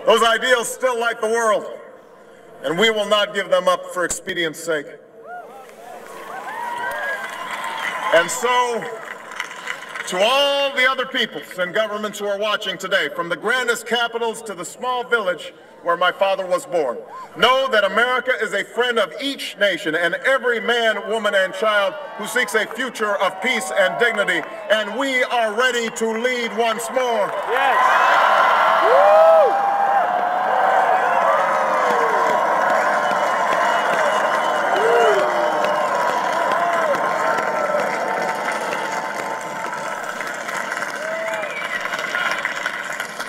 Those ideals still light the world, and we will not give them up for expedience sake. And so, to all the other peoples and governments who are watching today, from the grandest capitals to the small village where my father was born, know that America is a friend of each nation and every man, woman, and child who seeks a future of peace and dignity, and we are ready to lead once more. Yes. Woo!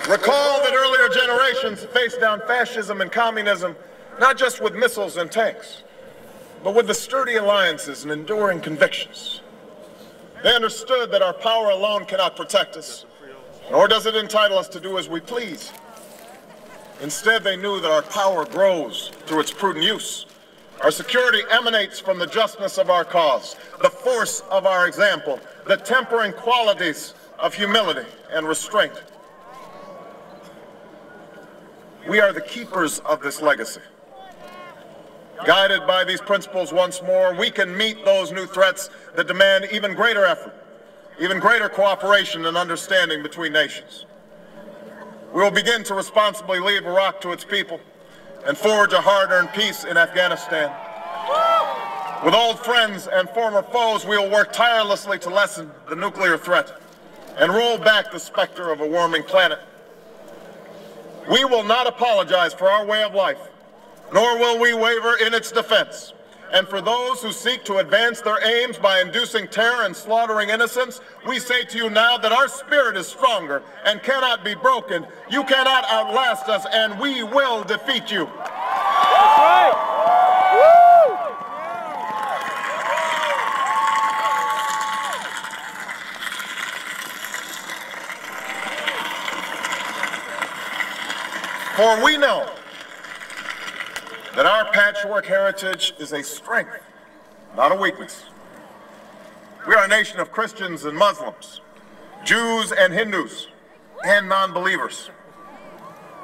Recall that earlier generations faced down fascism and communism, not just with missiles and tanks, but with the sturdy alliances and enduring convictions. They understood that our power alone cannot protect us, nor does it entitle us to do as we please. Instead, they knew that our power grows through its prudent use. Our security emanates from the justness of our cause, the force of our example, the tempering qualities of humility and restraint. We are the keepers of this legacy. Guided by these principles once more, we can meet those new threats that demand even greater effort, even greater cooperation and understanding between nations. We will begin to responsibly leave Iraq to its people and forge a hard-earned peace in Afghanistan. With old friends and former foes, we will work tirelessly to lessen the nuclear threat and roll back the specter of a warming planet. We will not apologize for our way of life, nor will we waver in its defense. And for those who seek to advance their aims by inducing terror and slaughtering innocents, we say to you now that our spirit is stronger and cannot be broken. You cannot outlast us, and we will defeat you. That's right. Woo! For we know that our patchwork heritage is a strength, not a weakness. We are a nation of Christians and Muslims, Jews and Hindus, and non-believers.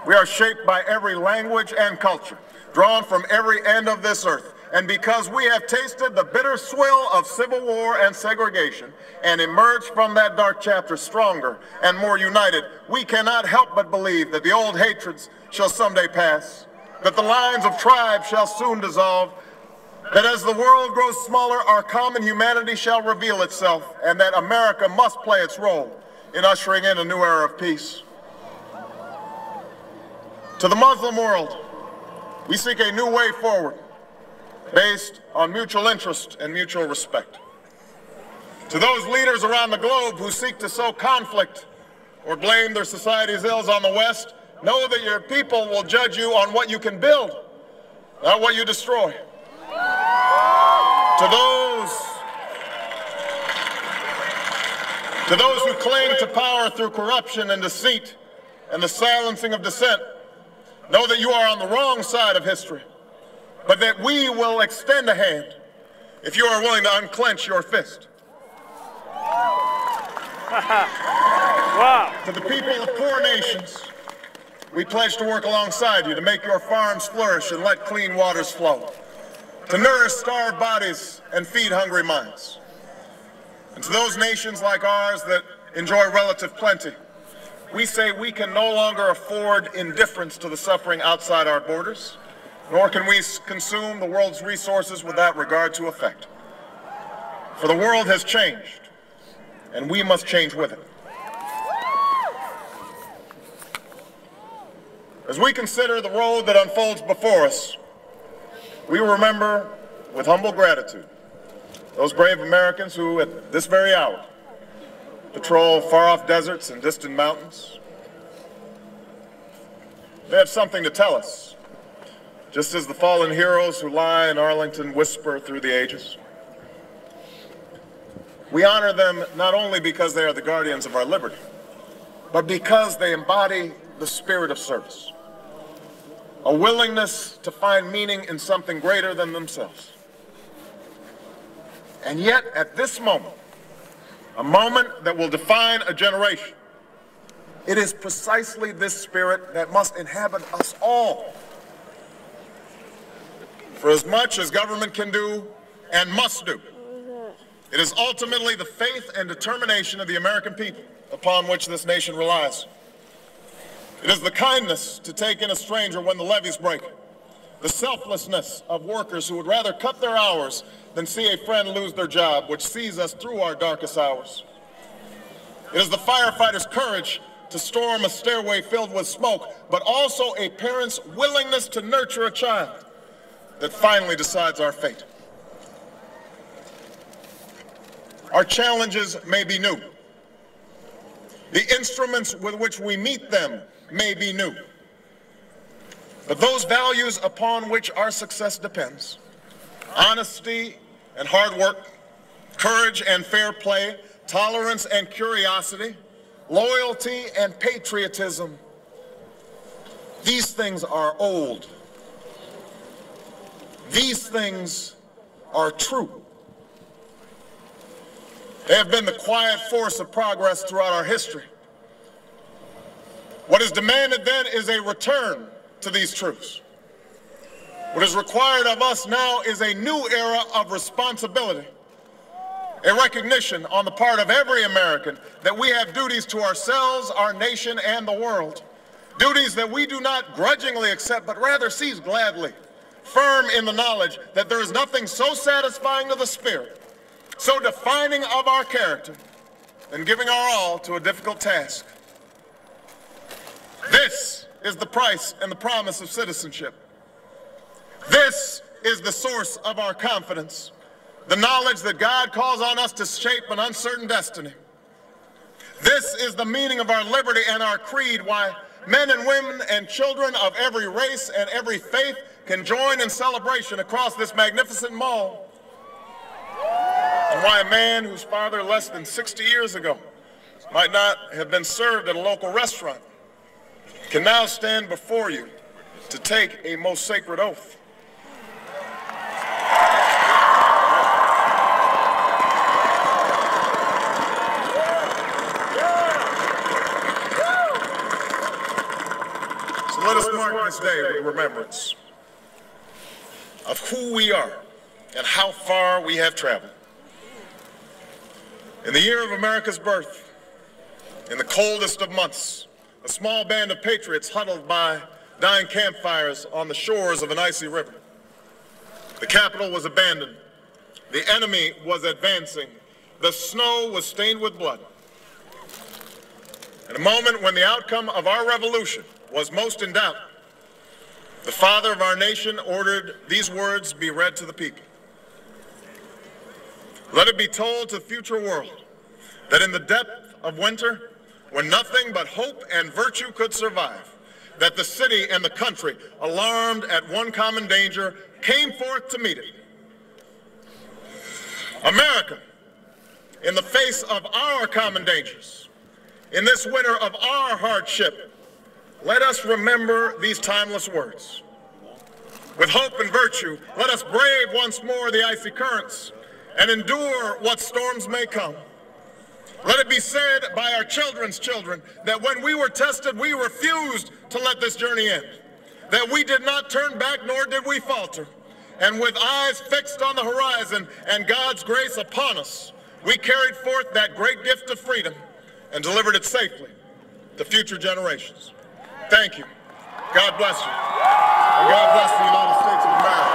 We are shaped by every language and culture, drawn from every end of this earth. And because we have tasted the bitter swill of civil war and segregation and emerged from that dark chapter stronger and more united, we cannot help but believe that the old hatreds shall someday pass, that the lines of tribes shall soon dissolve, that as the world grows smaller, our common humanity shall reveal itself, and that America must play its role in ushering in a new era of peace. To the Muslim world, we seek a new way forward, based on mutual interest and mutual respect. To those leaders around the globe who seek to sow conflict or blame their society's ills on the West, know that your people will judge you on what you can build, not what you destroy. To those who cling to power through corruption and deceit and the silencing of dissent, know that you are on the wrong side of history, but that we will extend a hand if you are willing to unclench your fist. Wow. To the people of poor nations, we pledge to work alongside you to make your farms flourish and let clean waters flow, to nourish starved bodies and feed hungry minds. And to those nations like ours that enjoy relative plenty, we say we can no longer afford indifference to the suffering outside our borders, nor can we consume the world's resources without regard to effect. For the world has changed, and we must change with it. As we consider the road that unfolds before us, we remember with humble gratitude those brave Americans who, at this very hour, patrol far-off deserts and distant mountains. They have something to tell us, just as the fallen heroes who lie in Arlington whisper through the ages. We honor them not only because they are the guardians of our liberty, but because they embody the spirit of service, a willingness to find meaning in something greater than themselves. And yet, at this moment, a moment that will define a generation, It is precisely this spirit that must inhabit us all. For as much as government can do and must do, it is ultimately the faith and determination of the American people upon which this nation relies. It is the kindness to take in a stranger when the levees break, the selflessness of workers who would rather cut their hours than see a friend lose their job, which sees us through our darkest hours. It is the firefighter's courage to storm a stairway filled with smoke, but also a parent's willingness to nurture a child that finally decides our fate. Our challenges may be new. The instruments with which we meet them may be new. But those values upon which our success depends, honesty and hard work, courage and fair play, tolerance and curiosity, loyalty and patriotism, these things are old. These things are true. They have been the quiet force of progress throughout our history. What is demanded then is a return to these truths. What is required of us now is a new era of responsibility, a recognition on the part of every American that we have duties to ourselves, our nation, and the world. Duties that we do not grudgingly accept, but rather seize gladly, firm in the knowledge that there is nothing so satisfying to the spirit, so defining of our character, than giving our all to a difficult task. This is the price and the promise of citizenship. This is the source of our confidence, the knowledge that God calls on us to shape an uncertain destiny. This is the meaning of our liberty and our creed, why men and women and children of every race and every faith can join in celebration across this magnificent mall. And why a man whose father less than 60 years ago might not have been served at a local restaurant can now stand before you to take a most sacred oath. So let us mark this day with remembrance of who we are and how far we have traveled. In the year of America's birth, in the coldest of months, a small band of patriots huddled by dying campfires on the shores of an icy river. The capital was abandoned. The enemy was advancing. The snow was stained with blood. At a moment when the outcome of our revolution was most in doubt, the father of our nation ordered these words be read to the people. Let it be told to the future world that in the depth of winter, when nothing but hope and virtue could survive, that the city and the country, alarmed at one common danger, came forth to meet it. America, in the face of our common dangers, in this winter of our hardship, let us remember these timeless words. With hope and virtue, let us brave once more the icy currents and endure what storms may come. Let it be said by our children's children that when we were tested, we refused to let this journey end, that we did not turn back nor did we falter. And with eyes fixed on the horizon and God's grace upon us, we carried forth that great gift of freedom and delivered it safely to future generations. Thank you. God bless you. And God bless the United States of America.